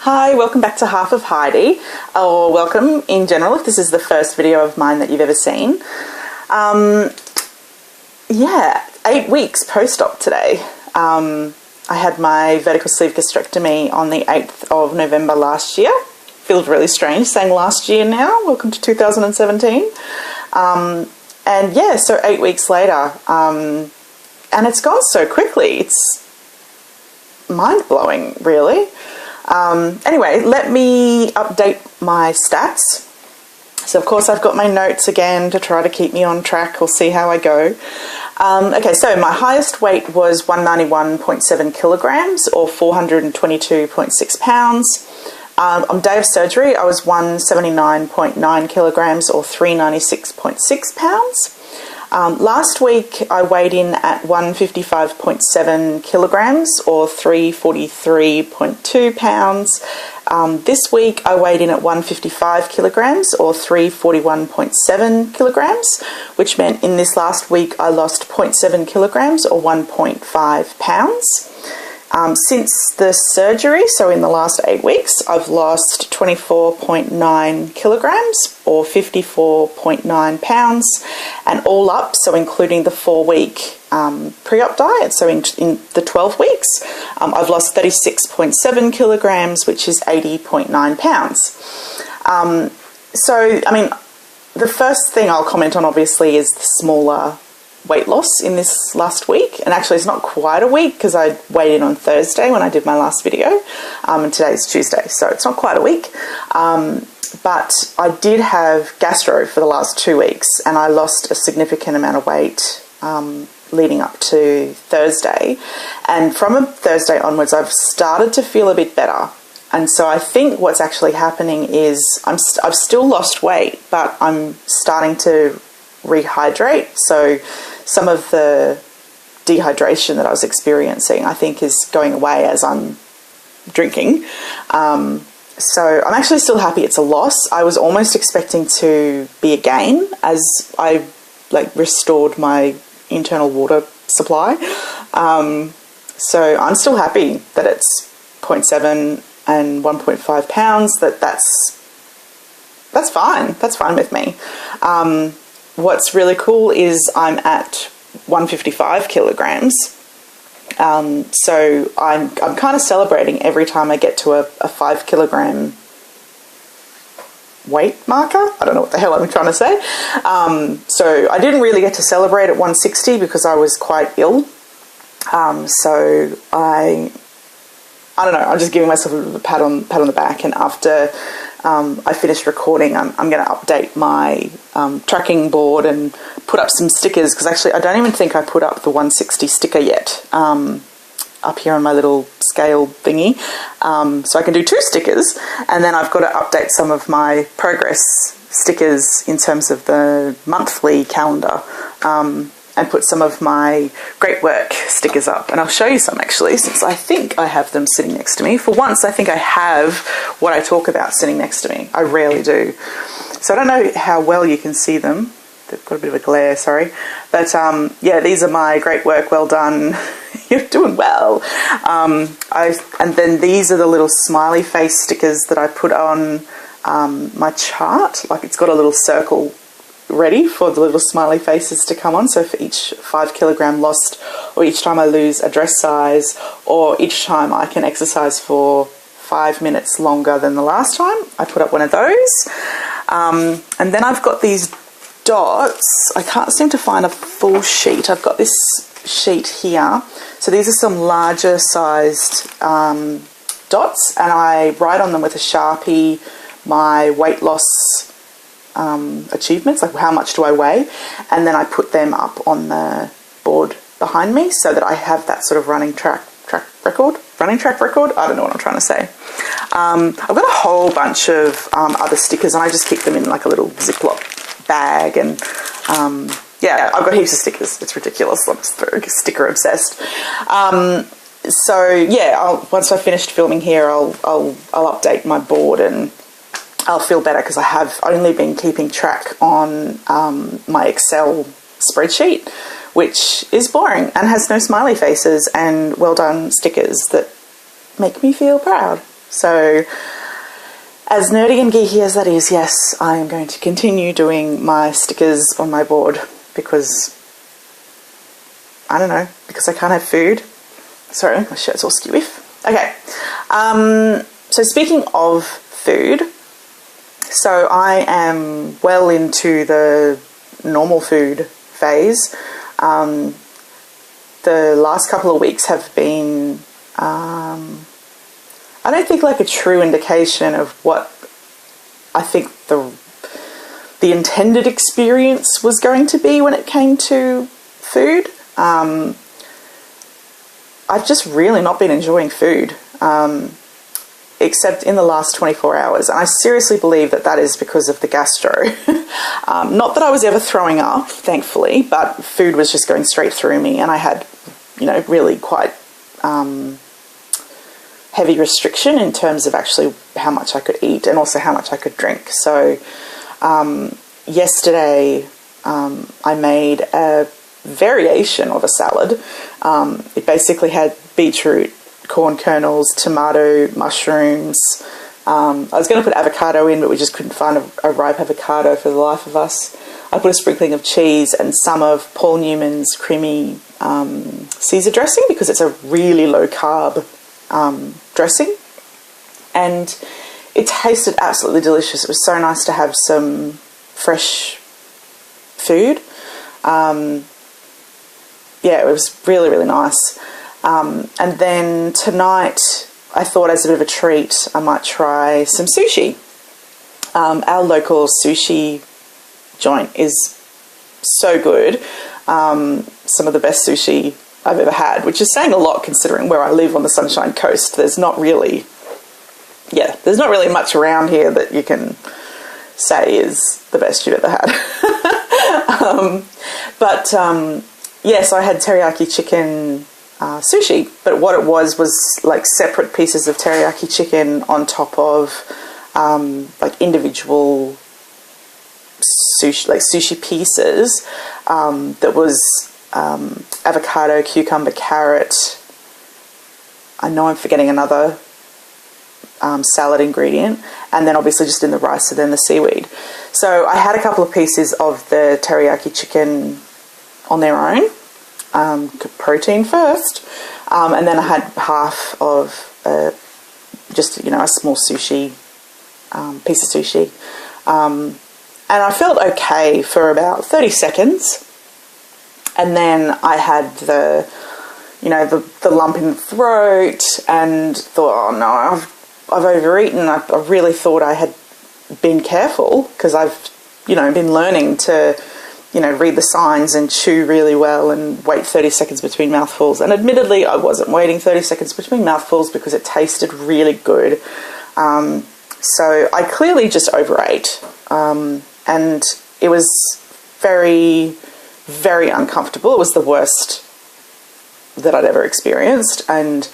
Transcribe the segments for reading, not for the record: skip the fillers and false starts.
Hi, welcome back to Half of Heidi, or welcome in general if this is the first video of mine that you've ever seen. Yeah, 8 weeks post-op today. I had my vertical sleeve gastrectomy on the 8th of November last year. Feels really strange saying last year now. Welcome to 2017. And yeah, so 8 weeks later, and it's gone so quickly. It's mind-blowing, really. Anyway, let me update my stats. So of course I've got my notes again to try to keep me on track or see how I go. Okay, so my highest weight was 191.7 kilograms or 422.6 pounds. On day of surgery I was 179.9 kilograms or 396.6 pounds. Last week I weighed in at 155.7 kilograms or 343.2 pounds. This week I weighed in at 155 kilograms or 341.7 kilograms, which meant in this last week I lost 0.7 kilograms or 1.5 pounds. Since the surgery, so in the last 8 weeks, I've lost 24.9 kilograms or 54.9 pounds, and all up, so including the 4-week pre-op diet, so in the 12 weeks, I've lost 36.7 kilograms, which is 80.9 pounds. So, I mean, the first thing I'll comment on, obviously, is the smaller weight loss in this last week, and actually it's not quite a week because I weighed in on Thursday when I did my last video, and today's Tuesday, so it's not quite a week, but I did have gastro for the last 2 weeks and I lost a significant amount of weight leading up to Thursday, and from Thursday onwards I've started to feel a bit better. And so I think what's actually happening is I've still lost weight, but I'm starting to rehydrate. So some of the dehydration that I was experiencing, I think, is going away as I'm drinking. So I'm actually still happy it's a loss. I was almost expecting to be a gain as I restored my internal water supply. So I'm still happy that it's 0.7 and 1.5 pounds. That's fine. That's fine with me. What's really cool is I'm at 155 kilograms. So I'm kind of celebrating every time I get to a 5 kilogram weight marker. I don't know what the hell I'm trying to say. So I didn't really get to celebrate at 160 because I was quite ill. So I don't know, I'm just giving myself a pat on the back, and after I finished recording, I'm going to update my tracking board and put up some stickers, because actually I don't even think I put up the 160 sticker yet up here on my little scale thingy. So I can do 2 stickers, and then I've got to update some of my progress stickers in terms of the monthly calendar, and put some of my great work stickers up. And I'll show you some actually, since I think I have them sitting next to me. For once, I think I have what I talk about sitting next to me. I rarely do. So I don't know how well you can see them. They've got a bit of a glare, sorry. But yeah, these are my great work, well done. You're doing well. And then these are the little smiley face stickers that I put on my chart. Like, it's got a little circle ready for the little smiley faces to come on. So for each 5 kilogram lost, or each time I lose a dress size, or each time I can exercise for 5 minutes longer than the last time, I put up one of those. And then I've got these dots. I can't seem to find a full sheet. I've got this sheet here. So these are some larger sized dots, and I write on them with a Sharpie my weight loss achievements, like how much do I weigh, and then I put them up on the board behind me so that I have that sort of running track record. I don't know what I'm trying to say. I've got a whole bunch of other stickers, and I just keep them in like a little Ziploc bag, and yeah, I've got heaps of stickers. It's ridiculous. I'm just very sticker obsessed. So yeah, once I've finished filming here, I'll update my board and I'll feel better, because I have only been keeping track on my Excel spreadsheet, which is boring and has no smiley faces and well done stickers that make me feel proud. So as nerdy and geeky as that is, yes, I am going to continue doing my stickers on my board because, I don't know, because I can't have food. Sorry, my shirt's all skewy. Okay, so speaking of food, so I am well into the normal food phase. The last couple of weeks have been, I don't think like a true indication of what I think the intended experience was going to be when it came to food. I've just really not been enjoying food, except in the last 24 hours. And I seriously believe that that is because of the gastro. Not that I was ever throwing up, thankfully, but food was just going straight through me, and I had, you know, really quite heavy restriction in terms of actually how much I could eat and also how much I could drink. So yesterday I made a variation of a salad. It basically had beetroot, corn kernels, tomato, mushrooms. I was going to put avocado in, but we just couldn't find a ripe avocado for the life of us. I put a sprinkling of cheese and some of Paul Newman's creamy Caesar dressing because it's a really low carb dressing, and it tasted absolutely delicious. It was so nice to have some fresh food. Yeah, it was really, really nice. And then tonight, I thought as a bit of a treat, I might try some sushi. Our local sushi joint is so good. Some of the best sushi I've ever had, which is saying a lot considering where I live on the Sunshine Coast. There's not really much around here that you can say is the best you've ever had. So I had teriyaki chicken sushi, but what it was like separate pieces of teriyaki chicken on top of like individual sushi, like sushi pieces. That was avocado, cucumber, carrot. I know I'm forgetting another salad ingredient, and then obviously just in the rice and then the seaweed. So I had a couple of pieces of the teriyaki chicken on their own, protein first, and then I had half of just, you know, a small sushi, piece of sushi, and I felt okay for about 30 seconds. And then I had the lump in the throat and thought, oh no, I've overeaten. I really thought I had been careful because I've, you know, been learning to, you know, read the signs and chew really well and wait 30 seconds between mouthfuls. And admittedly, I wasn't waiting 30 seconds between mouthfuls because it tasted really good. So I clearly just overate. And it was very, very uncomfortable. It was the worst that I'd ever experienced, and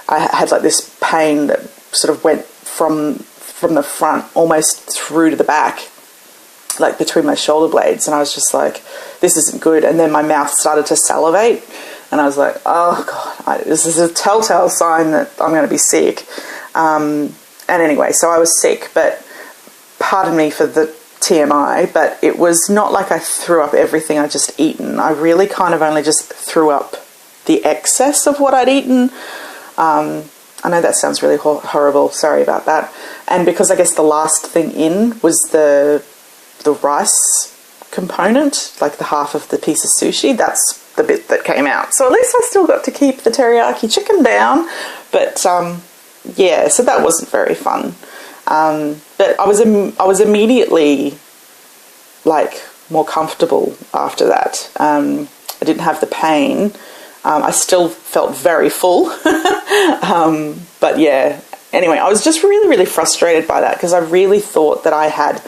I had like this pain that sort of went from the front almost through to the back, like between my shoulder blades, and I was just like, this isn't good. And then my mouth started to salivate, and I was like, oh god, this is a telltale sign that I'm going to be sick. And anyway, so I was sick, but pardon me for the TMI, but it was not like I threw up everything I'd just eaten. I really kind of only just threw up the excess of what I'd eaten. I know that sounds really horrible, sorry about that. And because I guess the last thing in was the rice component, like the half of the piece of sushi, that's the bit that came out. So at least I still got to keep the teriyaki chicken down, but yeah, so that wasn't very fun. But I was immediately like more comfortable after that. I didn't have the pain. I still felt very full. But yeah, anyway, I was just really, really frustrated by that because I really thought that I had,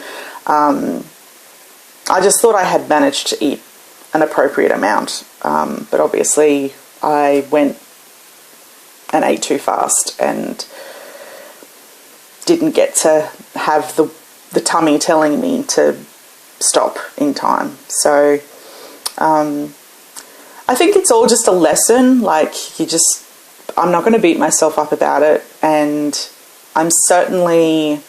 I just thought I had managed to eat an appropriate amount. But obviously I went and ate too fast and didn't get to have the tummy telling me to stop in time. So I think it's all just a lesson. Like, I'm not going to beat myself up about it, and I'm certainly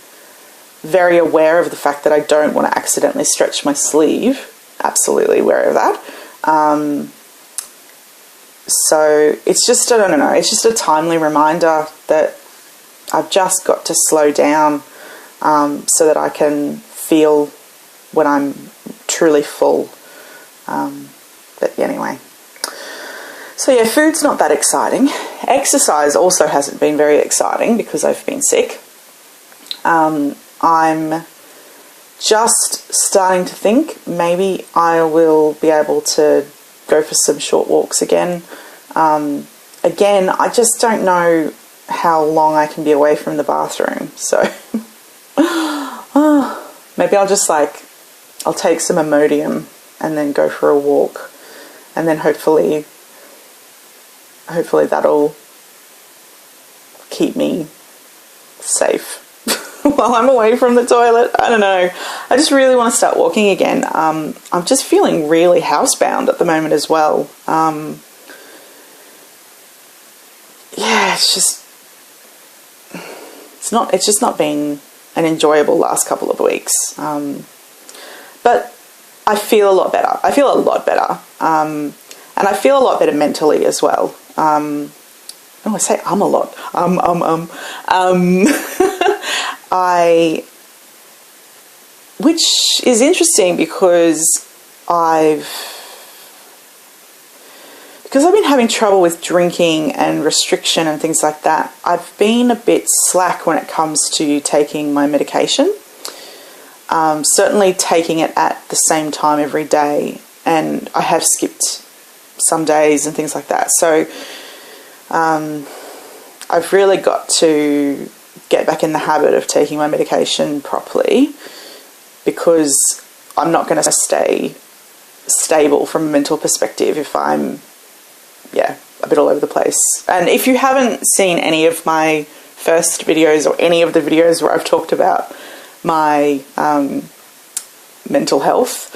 very aware of the fact that I don't want to accidentally stretch my sleeve. Absolutely aware of that. So it's just, I don't know, it's just a timely reminder that I've just got to slow down so that I can feel when I'm truly full. But anyway. So yeah, food's not that exciting. Exercise also hasn't been very exciting because I've been sick. I'm just starting to think maybe I will be able to go for some short walks again. Again, I just don't know how long I can be away from the bathroom. So maybe I'll just I'll take some Imodium and then go for a walk. And then hopefully that'll keep me safe while I'm away from the toilet. I don't know. I just really want to start walking again. I'm just feeling really housebound at the moment as well. Yeah, it's just not been an enjoyable last couple of weeks. But I feel a lot better. I feel a lot better. And I feel a lot better mentally as well. I say a lot. Which is interesting because I've been having trouble with drinking and restriction and things like that. I've been a bit slack when it comes to taking my medication. Certainly taking it at the same time every day, and I have skipped some days and things like that. So I've really got to get back in the habit of taking my medication properly, because I'm not going to stay stable from a mental perspective if I'm a bit all over the place. And if you haven't seen any of my first videos or any of the videos where I've talked about my mental health,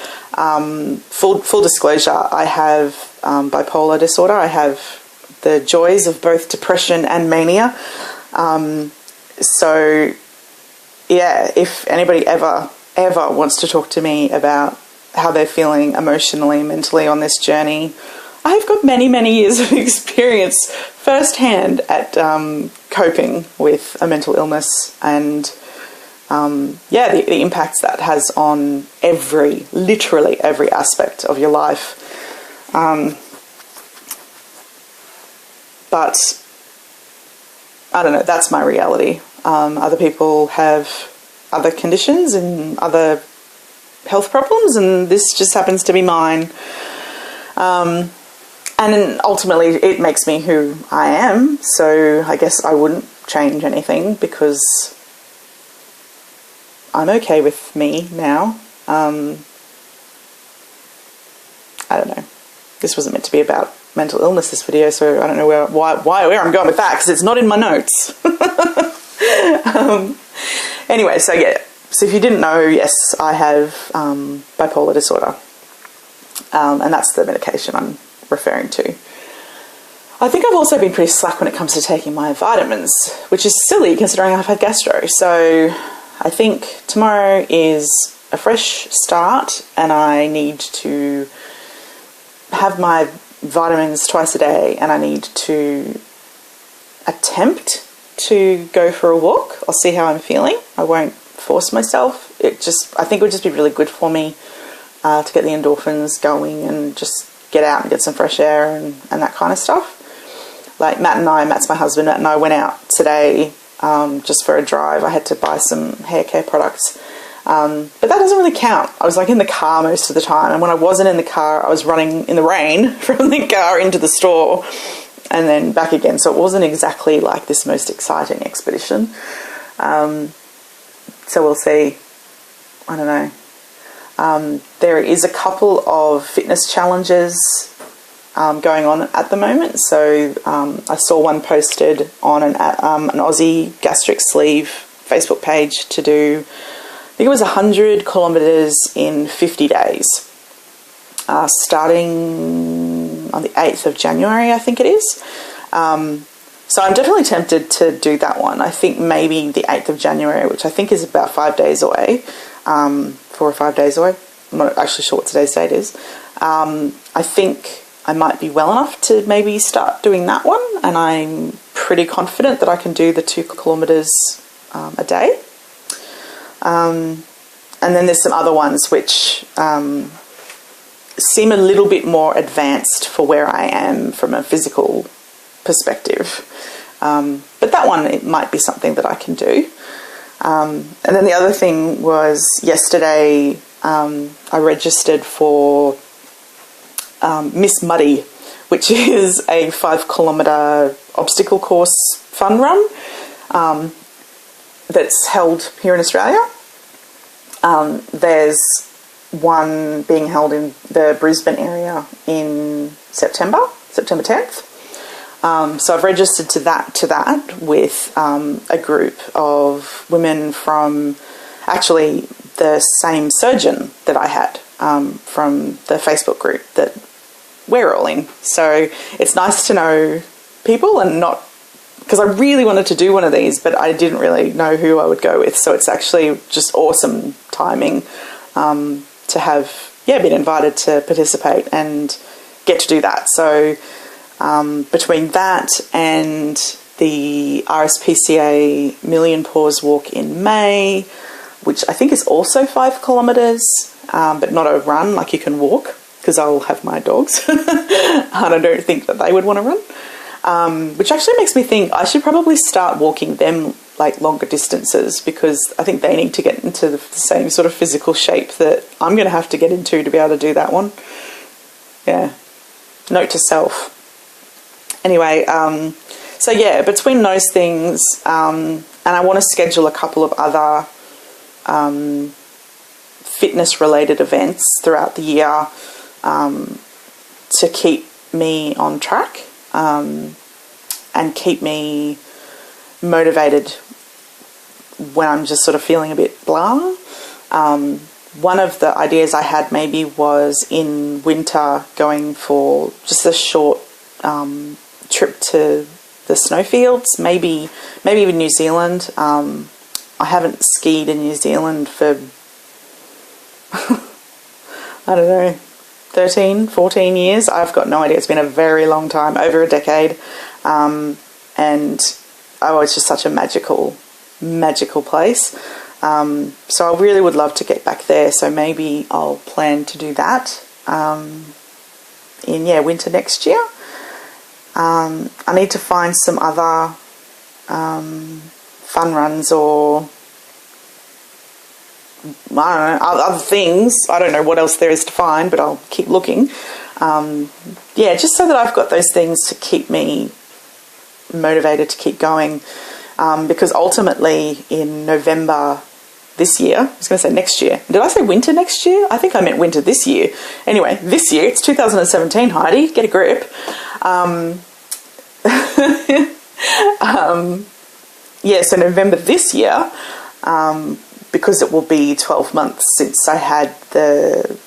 full disclosure, I have bipolar disorder. I have the joys of both depression and mania. So yeah, if anybody ever wants to talk to me about how they're feeling emotionally, mentally on this journey, I've got many years of experience firsthand at coping with a mental illness, and the impacts that has on literally every aspect of your life. But I don't know, that's my reality. Other people have other conditions and other health problems, and this just happens to be mine. And ultimately it makes me who I am, so I guess I wouldn't change anything because I'm okay with me now. I don't know. This wasn't meant to be about mental illness, this video, so I don't know where I'm going with that, because it's not in my notes. Anyway, so yeah. So if you didn't know, yes, I have bipolar disorder. And that's the medication I'm referring to. I think I've also been pretty slack when it comes to taking my vitamins, which is silly considering I've had gastro. So I think tomorrow is a fresh start, and I need to have my vitamins twice a day, and I need to attempt to go for a walk. I'll see how I'm feeling. I won't force myself. I think it would just be really good for me to get the endorphins going and just get out and get some fresh air and that kind of stuff. Like Matt's my husband, Matt and I went out today just for a drive. I had to buy some hair care products. But that doesn't really count. I was in the car most of the time, and when I wasn't in the car, I was running in the rain from the car into the store and then back again. So it wasn't exactly this most exciting expedition. So we'll see. I don't know. There is a couple of fitness challenges going on at the moment. So I saw one posted on an Aussie gastric sleeve Facebook page to do, I think it was 100 kilometres in 50 days, starting on the 8th of January, I think it is. So I'm definitely tempted to do that one. I think maybe the 8th of January, which I think is about 5 days away, 4 or 5 days away. I'm not actually sure what today's date is. I think I might be well enough to maybe start doing that one, and I'm pretty confident that I can do the 2 kilometres a day. And then there's some other ones which seem a little bit more advanced for where I am from a physical perspective. But that one, it might be something that I can do. And then the other thing was yesterday I registered for Miss Muddy, which is a 5 kilometre obstacle course fun run that's held here in Australia. There's one being held in the Brisbane area in September 10th. So I've registered to that with a group of women from actually the same surgeon that I had from the Facebook group that we're all in. So it's nice to know people, and not because I really wanted to do one of these, but I didn't really know who I would go with. So it's actually just awesome timing to have been invited to participate and get to do that. So between that and the RSPCA Million Paws Walk in May, which I think is also 5 kilometres, but not a run, like you can walk, because I'll have my dogs and I don't think that they would want to run, which actually makes me think I should probably start walking them like longer distances, because I think they need to get into the same sort of physical shape that I'm going to have to get into to be able to do that one. Yeah, note to self. Anyway, so yeah, between those things, and I want to schedule a couple of other fitness related events throughout the year to keep me on track and keep me motivated when I'm just sort of feeling a bit blah. One of the ideas I had maybe was in winter going for just a short trip to the snowfields, maybe even New Zealand. I haven't skied in New Zealand for I don't know, 13, 14 years. I've got no idea. It's been a very long time, over a decade. And it's just such a magical place. So I really would love to get back there. So maybe I'll plan to do that in winter next year. I need to find some other fun runs or I don't know, other things. I don't know what else there is to find, but I'll keep looking. Just so that I've got those things to keep me motivated to keep going. Because ultimately in November this year, I was going to say next year. Did I say winter next year? I think I meant winter this year. Anyway, this year, it's 2017, Heidi. Get a grip. So November this year, because it will be 12 months since I had the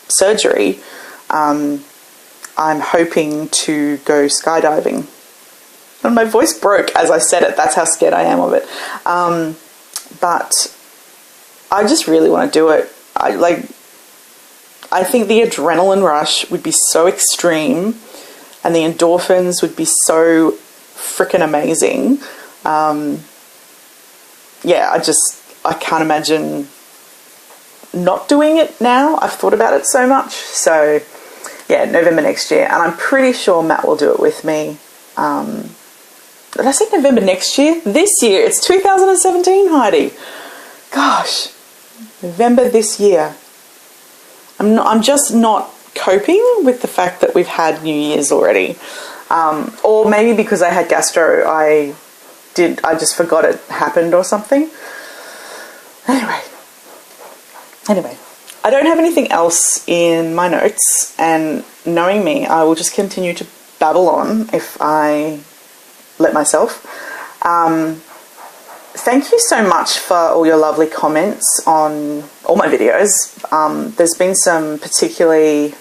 surgery, I'm hoping to go skydiving. And my voice broke as I said it. That's how scared I am of it. But I just really want to do it. I think the adrenaline rush would be so extreme and the endorphins would be so freaking amazing. I can't imagine not doing it now. I've thought about it so much. So yeah, November next year. And I'm pretty sure Matt will do it with me. Did I say November next year? This year. It's 2017, Heidi. Gosh. November this year. I'm just not coping with the fact that we've had New Year's already. Or maybe because I had gastro, I just forgot it happened or something. Anyway, I don't have anything else in my notes, and knowing me, I will just continue to babble on if I let myself. Thank you so much for all your lovely comments on all my videos. There's been some particularly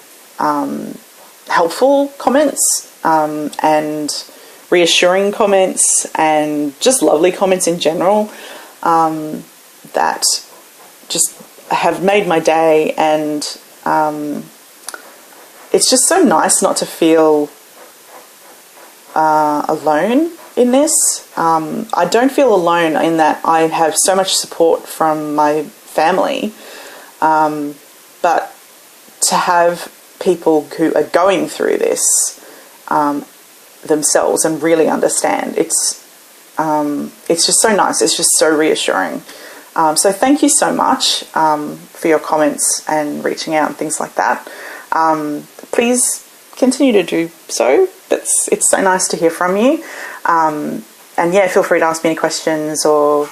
helpful comments and reassuring comments and just lovely comments in general that just have made my day. And it's just so nice not to feel alone in this. I don't feel alone in that I have so much support from my family, but to have people who are going through this themselves and really understand, it's just so nice. It's just so reassuring. So thank you so much for your comments and reaching out and things like that. Please continue to do so. It's so nice to hear from you. And yeah, feel free to ask me any questions, or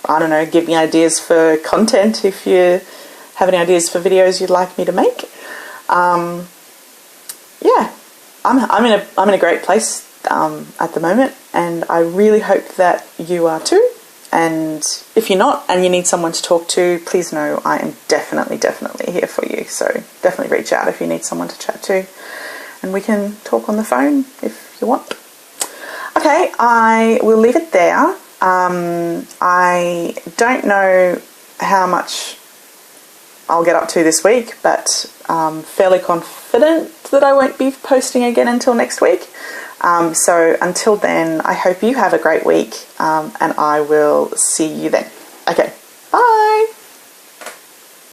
I don't know, give me ideas for content if you have any ideas for videos you'd like me to make. Yeah, I'm in a great place at the moment, and I really hope that you are too. And if you're not and you need someone to talk to, please know I am definitely here for you. So definitely reach out if you need someone to chat to, and we can talk on the phone if you want. Okay, I will leave it there. I don't know how much I'll get up to this week, but fairly confident that I won't be posting again until next week. So until then, I hope you have a great week, and I will see you then. Okay,